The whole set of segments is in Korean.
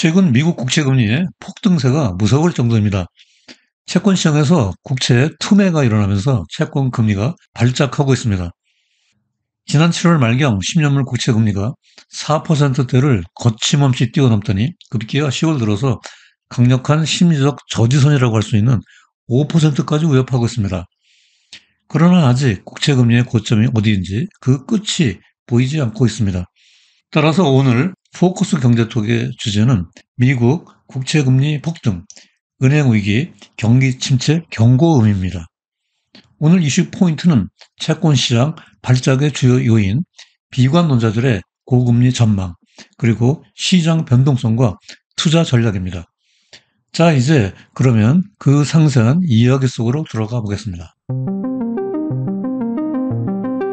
최근 미국 국채 금리의 폭등세가 무서울 정도입니다. 채권 시장에서 국채 투매가 일어나면서 채권 금리가 발작하고 있습니다. 지난 7월 말경 10년물 국채 금리가 4%대를 거침없이 뛰어넘더니 급기야 10월 들어서 강력한 심리적 저지선이라고 할 수 있는 5%까지 위협하고 있습니다. 그러나 아직 국채 금리의 고점이 어디인지 그 끝이 보이지 않고 있습니다. 따라서 오늘 포커스 경제톡의 주제는 미국 국채금리 폭등, 은행 위기, 경기 침체 경고음입니다. 오늘 이슈 포인트는 채권 시장 발작의 주요 요인, 비관론자들의 고금리 전망, 그리고 시장 변동성과 투자 전략입니다. 자, 이제 그러면 그 상세한 이야기 속으로 들어가 보겠습니다.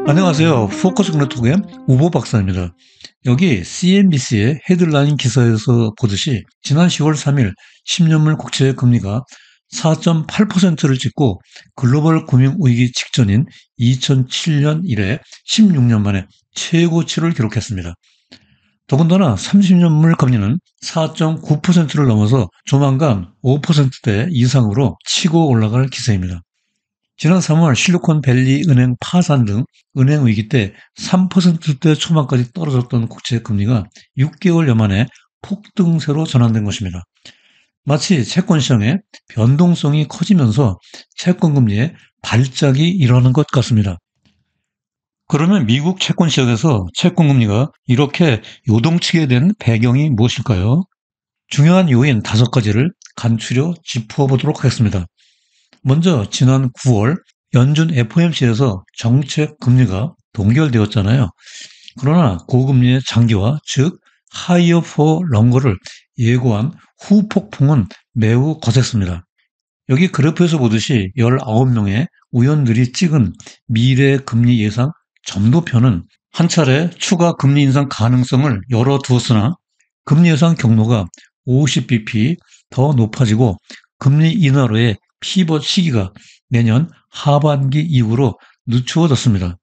안녕하세요. 포커스 경제톡의 우보 박사입니다. 여기 CNBC의 헤드라인 기사에서 보듯이 지난 10월 3일 10년물 국채 금리가 4.8%를 찍고 글로벌 금융위기 직전인 2007년 이래 16년 만에 최고치를 기록했습니다. 더군다나 30년물 금리는 4.9%를 넘어서 조만간 5%대 이상으로 치고 올라갈 기세입니다. 지난 3월 실리콘밸리 은행 파산 등 은행 위기 때 3%대 초반까지 떨어졌던 국채 금리가 6개월여 만에 폭등세로 전환된 것입니다. 마치 채권 시장의 변동성이 커지면서 채권 금리에 발작이 일어나는 것 같습니다. 그러면 미국 채권 시장에서 채권 금리가 이렇게 요동치게 된 배경이 무엇일까요? 중요한 요인 5가지를 간추려 짚어보도록 하겠습니다. 먼저 지난 9월 연준 FOMC에서 정책 금리가 동결되었잖아요. 그러나 고금리의 장기화, 즉 higher for longer를 예고한 후폭풍은 매우 거셌습니다. 여기 그래프에서 보듯이 19명의 위원들이 찍은 미래 금리 예상 점도표는 한 차례 추가 금리 인상 가능성을 열어두었으나 금리 예상 경로가 50bp 더 높아지고 금리 인하로의 피벗 시기가 내년 하반기 이후로 늦추어졌습니다.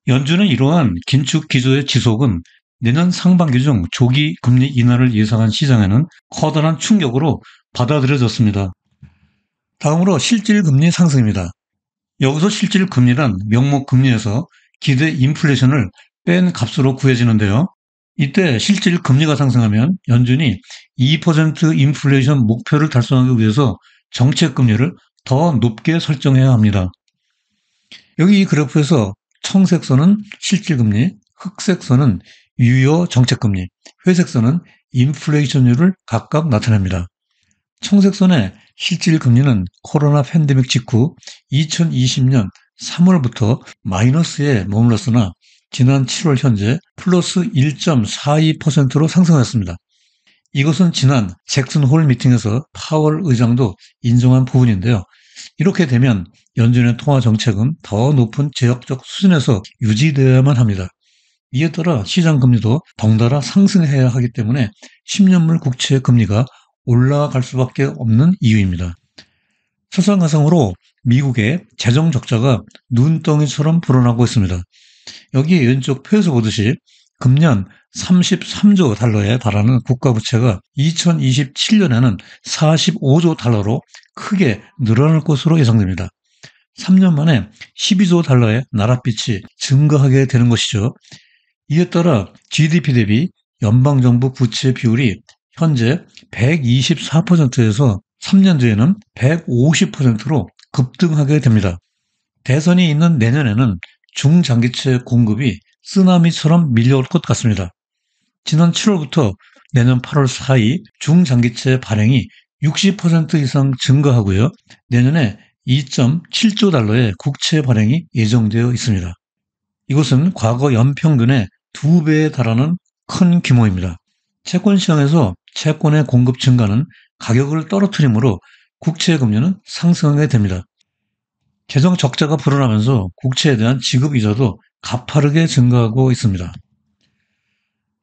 연준의 이러한 긴축 기조의 지속은 내년 상반기 중 조기 금리 인하를 예상한 시장에는 커다란 충격으로 받아들여졌습니다. 다음으로 실질 금리 상승입니다. 여기서 실질 금리란 명목 금리에서 기대 인플레이션을 뺀 값으로 구해지는데요. 이때 실질 금리가 상승하면 연준이 2% 인플레이션 목표를 달성하기 위해서 정책 금리를 더 높게 설정해야 합니다. 여기 이 그래프에서 청색 선은 실질 금리, 흑색 선은 유효 정책 금리, 회색 선은 인플레이션율을 각각 나타냅니다. 청색 선의 실질 금리는 코로나 팬데믹 직후 2020년 3월부터 마이너스에 머물렀으나 지난 7월 현재 플러스 1.42%로 상승했습니다. 이것은 지난 잭슨 홀 미팅에서 파월 의장도 인정한 부분인데요. 이렇게 되면 연준의 통화 정책은 더 높은 제약적 수준에서 유지되어야만 합니다. 이에 따라 시장 금리도 덩달아 상승해야 하기 때문에 10년물 국채 금리가 올라갈 수밖에 없는 이유입니다. 설상가상으로 미국의 재정 적자가 눈덩이처럼 불어나고 있습니다. 여기 왼쪽 표에서 보듯이 금년 33조 달러에 달하는 국가부채가 2027년에는 45조 달러로 크게 늘어날 것으로 예상됩니다. 3년 만에 12조 달러의 나랏빚이 증가하게 되는 것이죠. 이에 따라 GDP 대비 연방정부 부채 비율이 현재 124%에서 3년 뒤에는 150%로 급등하게 됩니다. 대선이 있는 내년에는 중장기채 공급이 쓰나미처럼 밀려올 것 같습니다. 지난 7월부터 내년 8월 사이 중장기채 발행이 60% 이상 증가하고요. 내년에 2.7조 달러의 국채 발행이 예정되어 있습니다. 이것은 과거 연평균의 2배에 달하는 큰 규모입니다. 채권 시장에서 채권의 공급 증가는 가격을 떨어뜨리므로 국채 금리는 상승하게 됩니다. 재정 적자가 불어나면서 국채에 대한 지급 이자도 가파르게 증가하고 있습니다.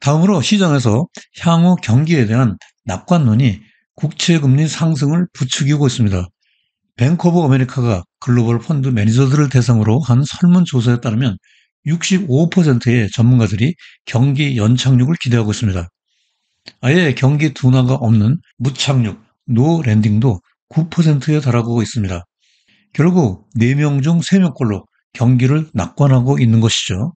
다음으로 시장에서 향후 경기에 대한 낙관론이 국채 금리 상승을 부추기고 있습니다. 뱅크 오브 아메리카가 글로벌 펀드 매니저들을 대상으로 한 설문조사에 따르면 65%의 전문가들이 경기 연착륙을 기대하고 있습니다. 아예 경기 둔화가 없는 무착륙, 노 랜딩도 9%에 달하고 있습니다. 결국 4명 중 3명꼴로 경기를 낙관하고 있는 것이죠.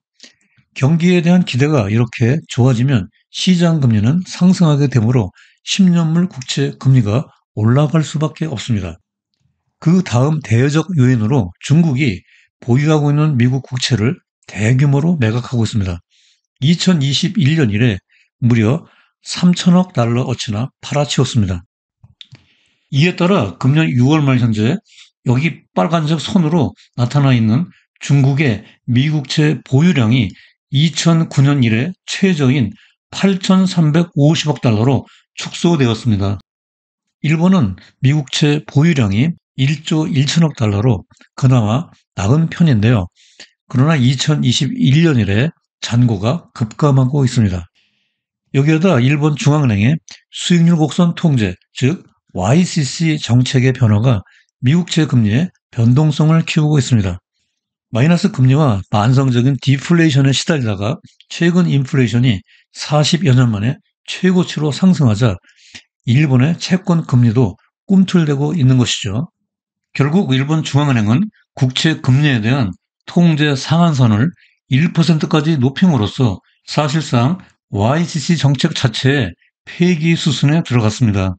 경기에 대한 기대가 이렇게 좋아지면 시장 금리는 상승하게 되므로 10년물 국채 금리가 올라갈 수밖에 없습니다. 그 다음 대여적 요인으로 중국이 보유하고 있는 미국 국채를 대규모로 매각하고 있습니다. 2021년 이래 무려 3천억 달러 어치나 팔아치웠습니다. 이에 따라 금년 6월 말 현재 여기 빨간색 선으로 나타나 있는 중국의 미국채 보유량이 2009년 이래 최저인 8,350억 달러로 축소되었습니다. 일본은 미국채 보유량이 1조 1천억 달러로 그나마 나은 편인데요. 그러나 2021년 이래 잔고가 급감하고 있습니다. 여기에다 일본 중앙은행의 수익률 곡선 통제, 즉 YCC 정책의 변화가 미국채 금리의 변동성을 키우고 있습니다. 마이너스 금리와 만성적인 디플레이션에 시달리다가 최근 인플레이션이 40여 년 만에 최고치로 상승하자 일본의 채권 금리도 꿈틀대고 있는 것이죠. 결국 일본 중앙은행은 국채 금리에 대한 통제 상한선을 1%까지 높임으로써 사실상 YCC 정책 자체의 폐기 수순에 들어갔습니다.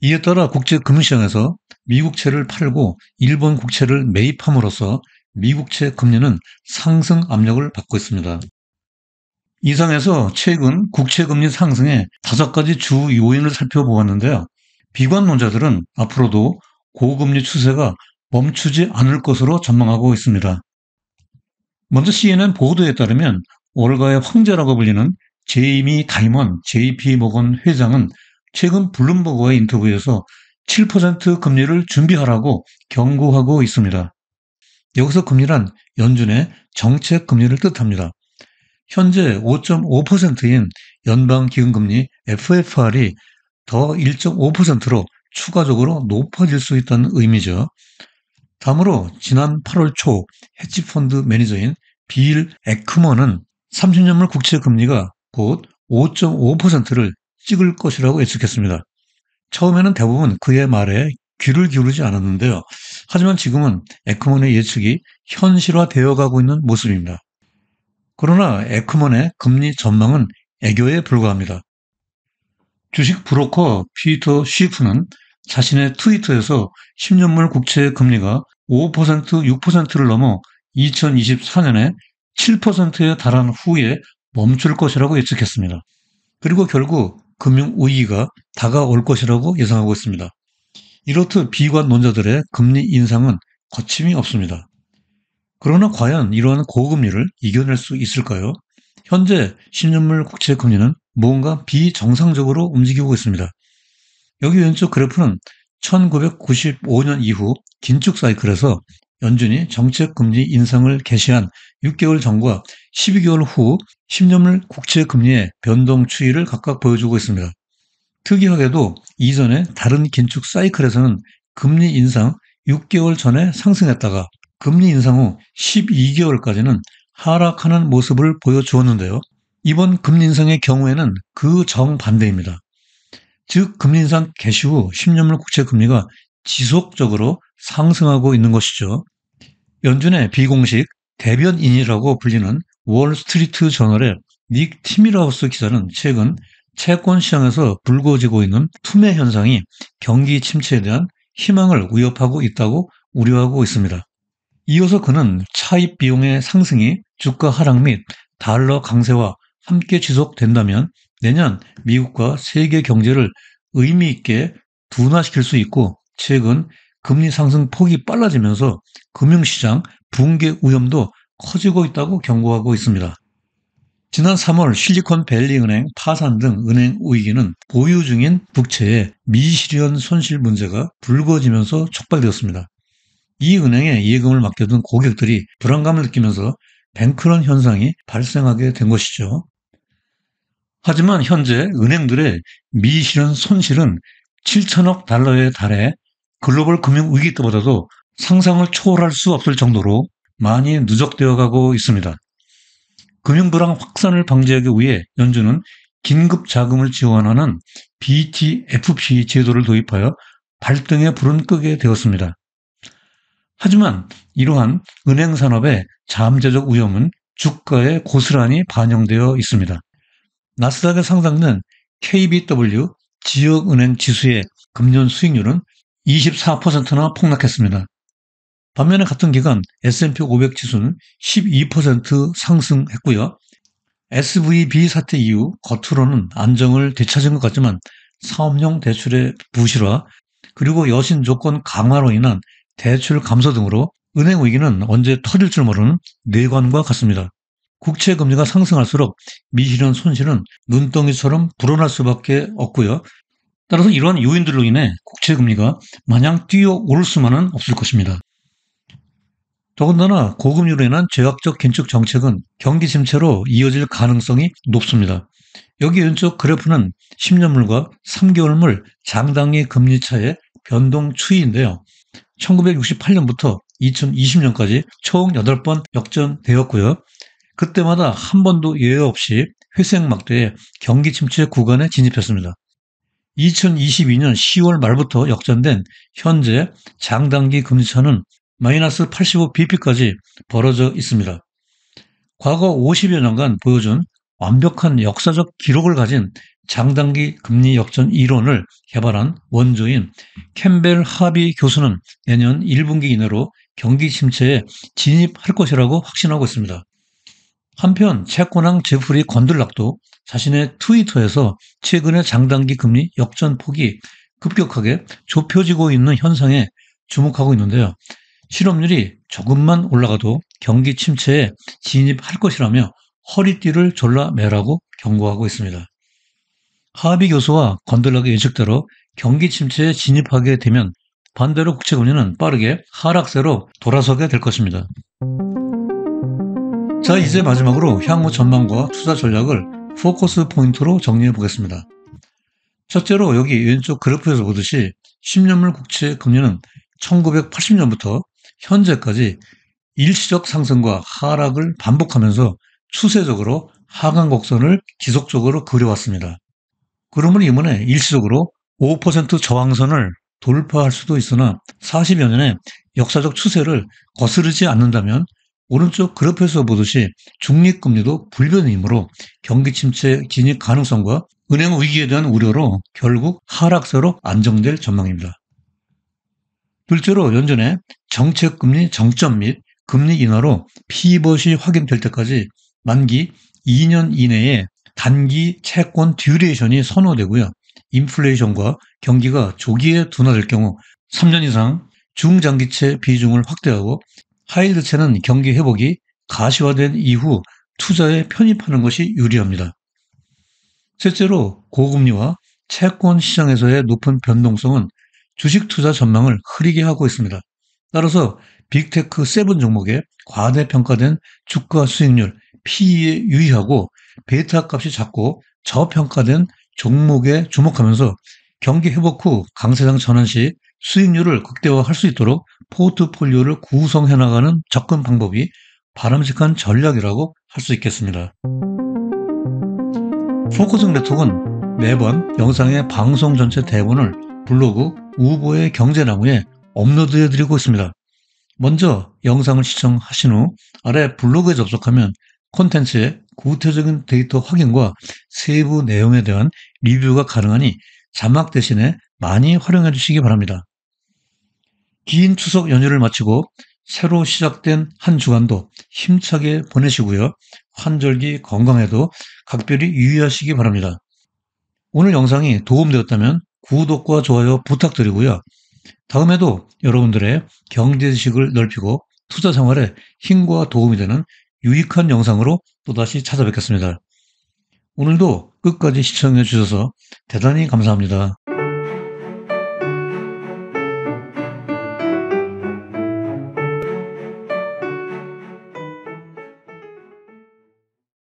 이에 따라 국제 금융시장에서 미국채를 팔고 일본 국채를 매입함으로써 미국채 금리는 상승 압력을 받고 있습니다. 이상해서 최근 국채 금리 상승의 5가지 주 요인을 살펴보았는데요. 비관론자들은 앞으로도 고금리 추세가 멈추지 않을 것으로 전망하고 있습니다. 먼저 CNN 보도에 따르면 월가의 황제라고 불리는 제이미 다이먼 JP 모건 회장은 최근 블룸버그와의 인터뷰에서 7% 금리를 준비하라고 경고하고 있습니다. 여기서 금리란 연준의 정책 금리를 뜻합니다. 현재 5.5%인 연방기금금리 FFR이 더 1.5%로 추가적으로 높아질 수 있다는 의미죠. 다음으로 지난 8월 초 헤지펀드 매니저인 빌 에크먼은 30년물 국채 금리가 곧 5.5%를 찍을 것이라고 예측했습니다. 처음에는 대부분 그의 말에 귀를 기울이지 않았는데요. 하지만 지금은 에크먼의 예측이 현실화되어 가고 있는 모습입니다. 그러나 에크먼의 금리 전망은 애교에 불과합니다. 주식 브로커 피터 쉬프는 자신의 트위터에서 10년물 국채 금리가 5%, 6%를 넘어 2024년에 7%에 달한 후에 멈출 것이라고 예측했습니다. 그리고 결국 금융위기가 다가올 것이라고 예상하고 있습니다. 이렇듯 비관론자들의 금리 인상은 거침이 없습니다. 그러나 과연 이러한 고금리를 이겨낼 수 있을까요? 현재 10년물 국채 금리는 무언가 비정상적으로 움직이고 있습니다. 여기 왼쪽 그래프는 1995년 이후 긴축 사이클에서 연준이 정책 금리 인상을 개시한 6개월 전과 12개월 후 10년물 국채 금리의 변동 추이를 각각 보여주고 있습니다. 특이하게도 이전에 다른 긴축 사이클에서는 금리 인상 6개월 전에 상승했다가 금리 인상 후 12개월까지는 하락하는 모습을 보여주었는데요. 이번 금리 인상의 경우에는 그 정반대입니다. 즉 금리 인상 개시 후 10년물 국채 금리가 지속적으로 상승하고 있는 것이죠. 연준의 비공식 대변인이라고 불리는 월스트리트 저널의 닉 티밀하우스 기자는 최근 채권 시장에서 불거지고 있는 투매 현상이 경기 침체에 대한 희망을 위협하고 있다고 우려하고 있습니다. 이어서 그는 차입 비용의 상승이 주가 하락 및 달러 강세와 함께 지속된다면 내년 미국과 세계 경제를 의미 있게 둔화시킬 수 있고 최근 금리 상승 폭이 빨라지면서 금융시장 붕괴 위험도 커지고 있다고 경고하고 있습니다. 지난 3월 실리콘밸리 은행 파산 등 은행 위기는 보유 중인 국채의 미실현 손실 문제가 불거지면서 촉발되었습니다. 이 은행에 예금을 맡겨둔 고객들이 불안감을 느끼면서 뱅크런 현상이 발생하게 된 것이죠. 하지만 현재 은행들의 미실현 손실은 7천억 달러에 달해 글로벌 금융 위기 때보다도 상상을 초월할 수 없을 정도로 많이 누적되어 가고 있습니다. 금융불안 확산을 방지하기 위해 연준은 긴급 자금을 지원하는 BTFP 제도를 도입하여 발등에 불은 끄게 되었습니다. 하지만 이러한 은행 산업의 잠재적 위험은 주가에 고스란히 반영되어 있습니다. 나스닥에 상장된 KBW 지역은행 지수의 금년 수익률은 24%나 폭락했습니다. 반면에 같은 기간 S&P 500 지수는 12% 상승했고요. SVB 사태 이후 겉으로는 안정을 되찾은 것 같지만 사업용 대출의 부실화 그리고 여신 조건 강화로 인한 대출 감소 등으로 은행 위기는 언제 터질 줄 모르는 뇌관과 같습니다. 국채 금리가 상승할수록 미실현 손실은 눈덩이처럼 불어날 수밖에 없고요. 따라서 이러한 요인들로 인해 국채 금리가 마냥 뛰어오를 수만은 없을 것입니다. 더군다나 고금리로 인한 죄악적 긴축 정책은 경기 침체로 이어질 가능성이 높습니다. 여기 왼쪽 그래프는 10년물과 3개월물 장단기 금리 차의 변동 추이인데요. 1968년부터 2020년까지 총 8번 역전되었고요. 그때마다 한 번도 예외 없이 회생막대의 경기 침체 구간에 진입했습니다. 2022년 10월 말부터 역전된 현재 장단기 금리차는 마이너스 85bp까지 벌어져 있습니다. 과거 50여 년간 보여준 완벽한 역사적 기록을 가진 장단기 금리 역전 이론을 개발한 원조인 캠벨 하비 교수는 내년 1분기 이내로 경기 침체에 진입할 것이라고 확신하고 있습니다. 한편 채권왕 제프리 건들락도 자신의 트위터에서 최근의 장단기 금리 역전폭이 급격하게 좁혀지고 있는 현상에 주목하고 있는데요. 실업률이 조금만 올라가도 경기 침체에 진입할 것이라며 허리띠를 졸라매라고 경고하고 있습니다. 하비 교수와 건들락의 예측대로 경기 침체에 진입하게 되면 반대로 국채금리는 빠르게 하락세로 돌아서게 될 것입니다. 자, 이제 마지막으로 향후 전망과 투자 전략을 포커스 포인트로 정리해 보겠습니다. 첫째로 여기 왼쪽 그래프에서 보듯이 10년물 국채 금리는 1980년부터 현재까지 일시적 상승과 하락을 반복하면서 추세적으로 하강 곡선을 지속적으로 그려왔습니다. 그러므로 이번에 일시적으로 5% 저항선을 돌파할 수도 있으나 40여 년의 역사적 추세를 거스르지 않는다면 오른쪽 그래프에서 보듯이 중립금리도 불변이므로 경기 침체 진입 가능성과 은행 위기에 대한 우려로 결국 하락세로 안정될 전망입니다. 둘째로 연준의 정책금리 정점 및 금리 인하로 피벗이 확인될 때까지 만기 2년 이내에 단기 채권 듀레이션이 선호되고요. 인플레이션과 경기가 조기에 둔화될 경우 3년 이상 중장기채 비중을 확대하고 하이힐드채는 경기 회복이 가시화된 이후 투자에 편입하는 것이 유리합니다. 셋째로 고금리와 채권 시장에서의 높은 변동성은 주식 투자 전망을 흐리게 하고 있습니다. 따라서 빅테크 7 종목의 과대평가된 주가 수익률 PE에 유의하고 베타 값이 작고 저평가된 종목에 주목하면서 경기 회복 후 강세장 전환 시 수익률을 극대화할 수 있도록 포트폴리오를 구성해 나가는 접근 방법이 바람직한 전략이라고 할 수 있겠습니다. 포커싱 네트워크는 매번 영상의 방송 전체 대본을 블로그 우보의 경제나무에 업로드해 드리고 있습니다. 먼저 영상을 시청하신 후 아래 블로그에 접속하면 콘텐츠의 구체적인 데이터 확인과 세부 내용에 대한 리뷰가 가능하니 자막 대신에 많이 활용해 주시기 바랍니다. 긴 추석 연휴를 마치고 새로 시작된 한 주간도 힘차게 보내시고요. 환절기 건강에도 각별히 유의하시기 바랍니다. 오늘 영상이 도움되었다면 구독과 좋아요 부탁드리고요. 다음에도 여러분들의 경제 지식을 넓히고 투자 생활에 힘과 도움이 되는 유익한 영상으로 또다시 찾아뵙겠습니다. 오늘도 끝까지 시청해 주셔서 대단히 감사합니다.